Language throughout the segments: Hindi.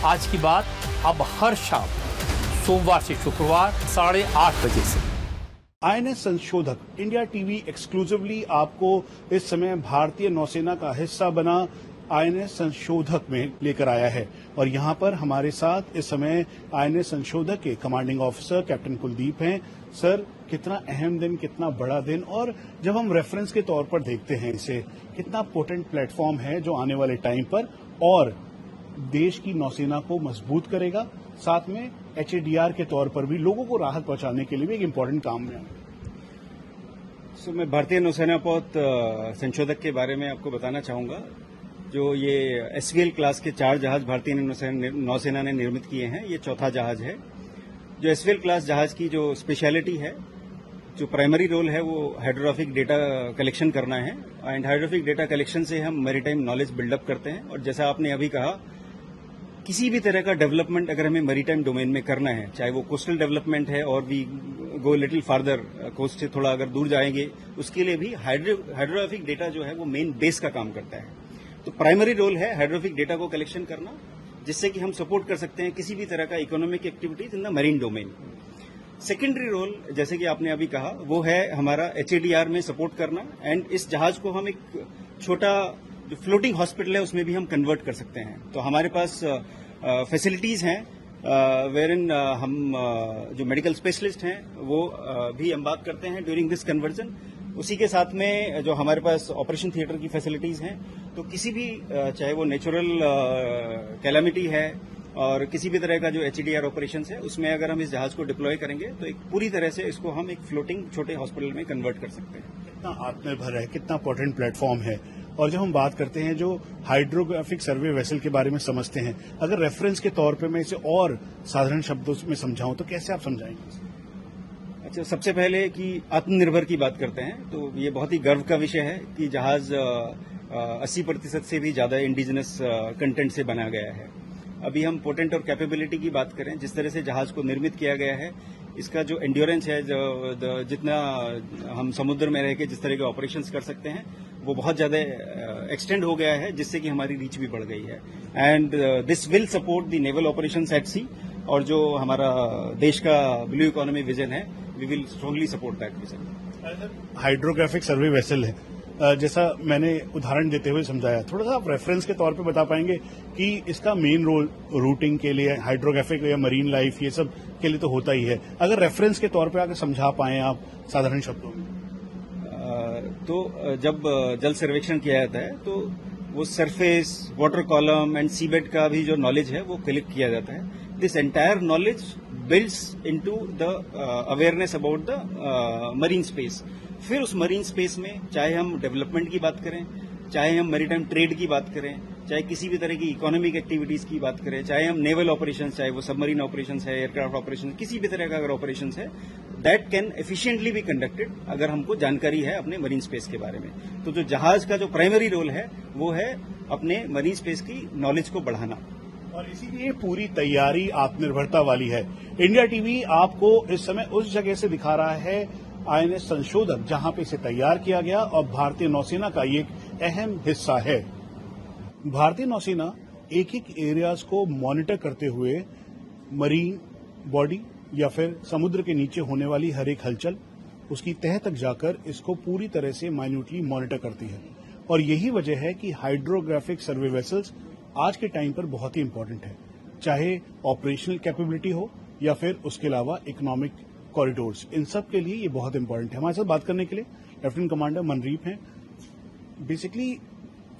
आज की बात अब हर शाम सोमवार से शुक्रवार 8:30 बजे से। आईएनएस संशोधक इंडिया टीवी एक्सक्लूसिवली आपको इस समय भारतीय नौसेना का हिस्सा बना आईएनएस संशोधक में लेकर आया है और यहां पर हमारे साथ इस समय आईएनएस संशोधक के कमांडिंग ऑफिसर कैप्टन कुलदीप हैं। सर, कितना अहम दिन, कितना बड़ा दिन, और जब हम रेफरेंस के तौर पर देखते हैं इसे, कितना पोटेंट प्लेटफॉर्म है जो आने वाले टाइम पर और देश की नौसेना को मजबूत करेगा, साथ में एचएडीआर के तौर पर भी लोगों को राहत पहुंचाने के लिए भी एक इम्पोर्टेंट काम है। मैं भारतीय नौसेना पोत संशोधक के बारे में आपको बताना चाहूंगा। जो ये एसवीएल क्लास के 4 जहाज भारतीय नौसेना ने निर्मित किए हैं, ये चौथा जहाज है। जो एसवीएल क्लास जहाज की जो स्पेशलिटी है, जो प्राइमरी रोल है, वो हाइड्रोग्राफिक डेटा कलेक्शन करना है। एंड हाइड्रोग्राफिक डेटा कलेक्शन से हम मैरीटाइम नॉलेज बिल्डअप करते हैं। और जैसा आपने अभी कहा, किसी भी तरह का डेवलपमेंट अगर हमें मैरीटाइम डोमेन में करना है, चाहे वो कोस्टल डेवलपमेंट है और we go little further, coast से थोड़ा अगर दूर जाएंगे, उसके लिए भी हाइड्रोग्राफिक डेटा जो है वो मेन बेस का काम करता है। तो प्राइमरी रोल है हाइड्रोग्राफिक डेटा को कलेक्शन करना, जिससे कि हम सपोर्ट कर सकते हैं किसी भी तरह का economic activities in the marine domain. Secondary role, जैसे कि आपने अभी कहा, वो है हमारा एचएडीआर में सपोर्ट करना। एंड इस जहाज को हम एक छोटा जो फ्लोटिंग हॉस्पिटल है उसमें भी हम कन्वर्ट कर सकते हैं। तो हमारे पास फैसिलिटीज हैं वेर इन हम जो मेडिकल स्पेशलिस्ट हैं वो भी हम बात करते हैं ड्यूरिंग दिस कन्वर्जन। उसी के साथ में जो हमारे पास ऑपरेशन थिएटर की फैसिलिटीज हैं, तो किसी भी चाहे वो नेचुरल कैलामिटी है और किसी भी तरह का जो एचएडीआर ऑपरेशन है, उसमें अगर हम इस जहाज को डिप्लॉय करेंगे तो एक पूरी तरह से इसको हम एक फ्लोटिंग छोटे हॉस्पिटल में कन्वर्ट कर सकते हैं। कितना आत्मनिर्भर है, कितना पोटेंट प्लेटफॉर्म है। और जब हम बात करते हैं जो हाइड्रोग्राफिक सर्वे वेसल के बारे में समझते हैं, अगर रेफरेंस के तौर पे मैं इसे और साधारण शब्दों में समझाऊं तो कैसे आप समझाएंगे? अच्छा, सबसे पहले कि आत्मनिर्भर की बात करते हैं तो ये बहुत ही गर्व का विषय है कि जहाज 80% से भी ज्यादा इंडिजिनस कंटेंट से बना गया है। अभी हम पोटेंट और कैपेबिलिटी की बात करें, जिस तरह से जहाज को निर्मित किया गया है, इसका जो एंड्योरेंस है, जितना हम समुद्र में रह के जिस तरह के ऑपरेशंस कर सकते हैं, वो बहुत ज्यादा एक्सटेंड हो गया है, जिससे कि हमारी रीच भी बढ़ गई है। And this will support the naval operations at sea. और जो हमारा देश का ब्लू इकोनॉमी विजन है, we will strongly support that vision. Hydrographic survey vessel है, जैसा मैंने उदाहरण देते हुए समझाया, थोड़ा सा आप रेफरेंस के तौर पे बता पाएंगे कि इसका मेन रोल रूटिंग के लिए, हाइड्रोग्राफिक या मरीन लाइफ, ये सब के लिए तो होता ही है। अगर रेफरेंस के तौर पे आकर समझा पाएं आप साधारण शब्दों में। तो जब जल सर्वेक्षण किया जाता है तो वो surface, water column and seabed का भी जो नॉलेज है वो कलेक्ट किया जाता है। This entire knowledge builds into the awareness about the marine space. फिर उस मरीन स्पेस में चाहे हम डेवलपमेंट की बात करें, चाहे हम मैरीटाइम ट्रेड की बात करें, चाहे किसी भी तरह की इकोनॉमिक एक्टिविटीज की बात करें, चाहे हम नेवल ऑपरेशंस, चाहे वो सबमरीन ऑपरेशंस है, एयरक्राफ्ट ऑपरेशन, किसी भी तरह का अगर ऑपरेशंस है, that can efficiently be conducted अगर हमको जानकारी है अपने मरीन स्पेस के बारे में। तो जो जहाज का जो प्राइमरी रोल है वो है अपने मरीन स्पेस की नॉलेज को बढ़ाना। और इसीलिए पूरी तैयारी आत्मनिर्भरता वाली है। इंडिया टीवी आपको इस समय उस जगह से दिखा रहा है आईएनएस संशोधक, जहां पे इसे तैयार किया गया और भारतीय नौसेना का ये एक अहम हिस्सा है। भारतीय नौसेना एक एक एरियाज को मॉनिटर करते हुए मरीन बॉडी या फिर समुद्र के नीचे होने वाली हर एक हलचल, उसकी तह तक जाकर इसको पूरी तरह से माइन्यूटली मॉनिटर करती है। और यही वजह है कि हाइड्रोग्राफिक सर्वे वेसल्स आज के टाइम पर बहुत ही इंपॉर्टेंट है, चाहे ऑपरेशनल कैपेबिलिटी हो या फिर उसके अलावा इकोनॉमिक कॉरिडोर्स, इन सब के लिए ये बहुत इंपॉर्टेंट है। हमारे साथ बात करने के लिए लेफ्टिनेंट कमांडर मनरीप हैं। बेसिकली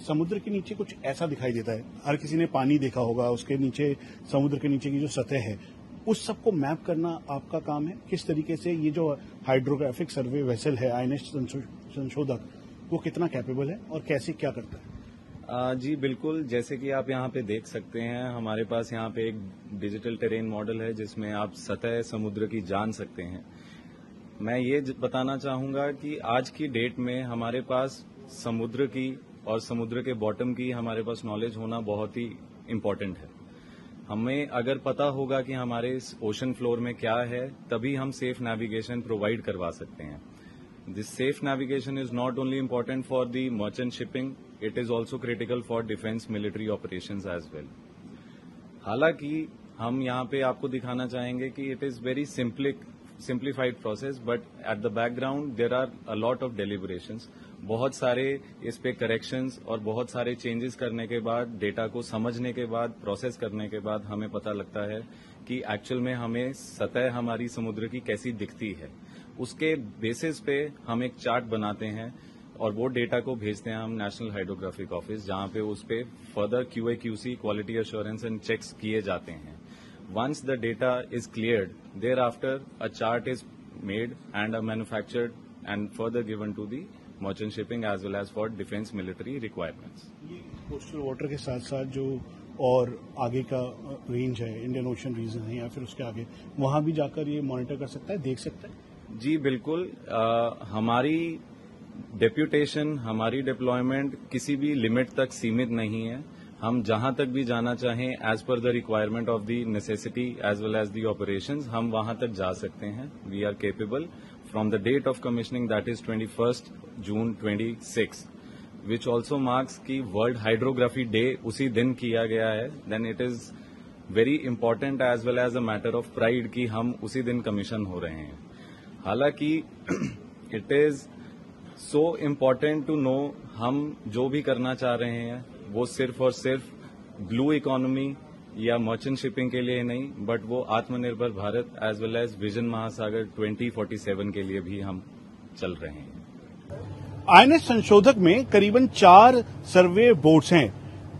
समुद्र के नीचे कुछ ऐसा दिखाई देता है, हर किसी ने पानी देखा होगा, उसके नीचे, समुद्र के नीचे की जो सतह है, उस सबको मैप करना आपका काम है। किस तरीके से ये जो हाइड्रोग्राफिक सर्वे वेसल है आईएनएस संशोधक, वो कितना कैपेबल है और कैसे क्या करता है? जी बिल्कुल, जैसे कि आप यहाँ पे देख सकते हैं, हमारे पास यहाँ पे एक डिजिटल टेरेन मॉडल है जिसमें आप सतह समुद्र की जान सकते हैं। मैं ये बताना चाहूंगा कि आज की डेट में हमारे पास समुद्र की और समुद्र के बॉटम की हमारे पास नॉलेज होना बहुत ही इम्पोर्टेंट है। हमें अगर पता होगा कि हमारे इस ओशन फ्लोर में क्या है, तभी हम सेफ नेविगेशन प्रोवाइड करवा सकते हैं। This safe navigation is not only important for the merchant shipping, it is also critical for defense military operations as well. हालांकि हम यहाँ पे आपको दिखाना चाहेंगे कि it is very simplified process, but at the background there are a lot of deliberations. बहुत सारे इस पे करेक्शंस और बहुत सारे चेंजेस करने के बाद, डेटा को समझने के बाद, प्रोसेस करने के बाद हमें पता लगता है कि एक्चुअल में हमें सतह हमारी समुद्र की कैसी दिखती है। उसके बेसिस पे हम एक चार्ट बनाते हैं और वो डेटा को भेजते हैं हम नेशनल हाइड्रोग्राफिक ऑफिस, जहां पे उस पे further QA/QC quality assurance and checks किए जाते हैं। Once the data is cleared, thereafter a chart is made and manufactured and further given to the merchant shipping as well as for defense military requirements. ये कोस्टल वाटर के साथ साथ जो और आगे का रेंज है, इंडियन ओशन रीजन है या फिर उसके आगे, वहां भी जाकर ये मॉनिटर कर सकता है, देख सकता है? जी बिल्कुल, हमारी डेप्यूटेशन, हमारी डिप्लॉयमेंट किसी भी लिमिट तक सीमित नहीं है। हम जहां तक भी जाना चाहें as per the requirement of the necessity as well as the operations, हम वहां तक जा सकते हैं। We are capable from the date of commissioning, that is 21 June 26, which also marks the world hydrography day उसी दिन किया गया है। Then it is very important as well as a matter of pride कि हम उसी दिन कमीशन हो रहे हैं। हालांकि it is so important to know, हम जो भी करना चाह रहे हैं वो सिर्फ और सिर्फ ब्लू इकोनॉमी या मर्चेंट शिपिंग के लिए नहीं, बट वो Aatmanirbhar Bharat as well as vision Mahasagar 2047 के लिए भी हम चल रहे हैं। INS संशोधक में करीबन 4 सर्वे बोट्स हैं।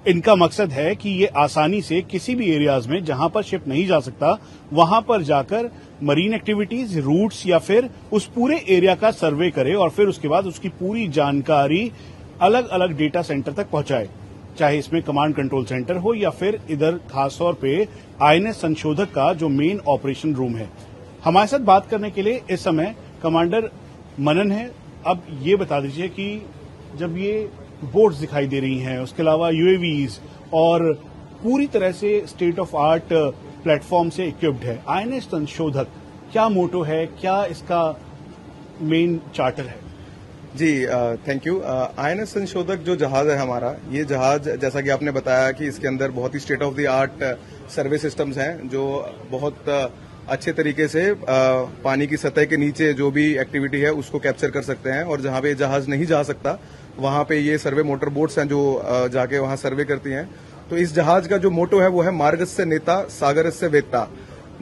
इनका मकसद है कि ये आसानी से किसी भी एरियाज में जहां पर शिप नहीं जा सकता, वहां पर जाकर मरीन एक्टिविटीज, रूट्स या फिर उस पूरे एरिया का सर्वे करे और फिर उसके बाद उसकी पूरी जानकारी अलग अलग डेटा सेंटर तक पहुंचाए, चाहे इसमें कमांड कंट्रोल सेंटर हो या फिर इधर खास तौर पे INS संशोधक का जो मेन ऑपरेशन रूम है। हमारे साथ बात करने के लिए इस समय कमांडर मनन है। अब ये बता दीजिए कि जब ये बोट्स दिखाई दे रही हैं, उसके अलावा UAVs और पूरी तरह से स्टेट ऑफ आर्ट प्लेटफॉर्म से इक्विप्ड है, INS संशोधक क्या मोटो है, क्या इसका मेन चार्टर है? जी थैंक यू। INS संशोधक जो जहाज है हमारा, ये जहाज जैसा कि आपने बताया कि इसके अंदर बहुत ही state of the art survey systems हैं जो बहुत अच्छे तरीके से पानी की सतह के नीचे जो भी एक्टिविटी है उसको कैप्चर कर सकते हैं, और जहां पे जहाज नहीं जा सकता वहां पे ये सर्वे मोटर बोट्स हैं जो जाके वहां सर्वे करती हैं। तो इस जहाज का जो मोटो है वो है मार्गस्य नेता सागरस्य वेत्ता,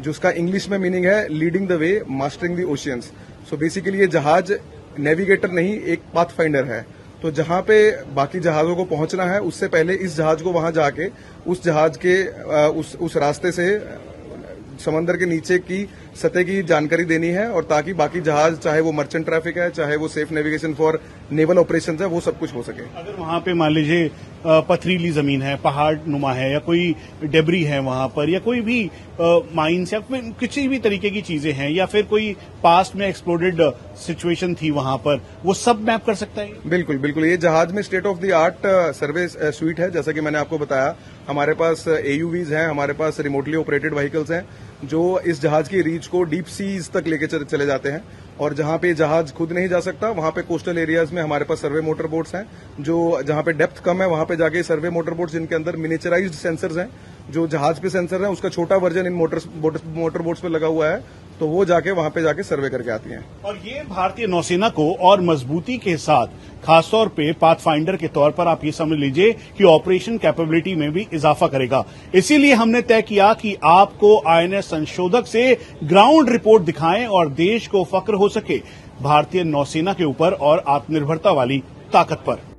जिसका इंग्लिश में मीनिंग है leading the way mastering the oceans. So basically ये जहाज नेविगेटर नहीं, एक पाथ फाइंडर है। तो जहां पे बाकी जहाजों को पहुंचना है उससे पहले इस जहाज को वहां जाके उस जहाज के उस रास्ते से समंदर के नीचे की सतह की जानकारी देनी है, और ताकि बाकी जहाज, चाहे वो मर्चेंट ट्रैफिक है, चाहे वो safe navigation for naval operations है, वो सब कुछ हो सके। अगर वहां पे मान लीजिए पथरीली जमीन है, पहाड़ नुमा है, या कोई डेबरी है वहां पर, या कोई भी माइंस या किसी भी तरीके की चीजें हैं, या फिर कोई पास्ट में एक्सप्लोडेड सिचुएशन थी वहां पर, वो सब मैप कर सकता है? बिल्कुल बिल्कुल। ये जहाज में state of the art survey sweet है। जैसा कि मैंने आपको बताया, हमारे पास AUVs हैं, हमारे पास रिमोटली ऑपरेटेड व्हीकल्स हैं जो इस जहाज की रीच को डीप सीज तक लेके चले जाते हैं, और जहां पे जहाज खुद नहीं जा सकता वहां पे कोस्टल एरियाज में हमारे पास सर्वे मोटर बोट्स हैं, जो जहां पे डेप्थ कम है वहां पे जाके सर्वे मोटर बोट्स, जिनके अंदर मिनिचराइज्ड सेंसर्स हैं, जो जहाज पे सेंसर है उसका छोटा वर्जन इन मोटर बोट्स पे लगा हुआ है, तो वो जाके वहां पे जाके सर्वे करके आती हैं। और ये भारतीय नौसेना को और मजबूती के साथ, खासतौर पे पाथफाइंडर के तौर पर आप ये समझ लीजिए कि ऑपरेशन कैपेबिलिटी में भी इजाफा करेगा। इसीलिए हमने तय किया कि आपको INS संशोधक से ग्राउंड रिपोर्ट दिखाएं और देश को फक्र हो सके भारतीय नौसेना के ऊपर और आत्मनिर्भरता वाली ताकत पर।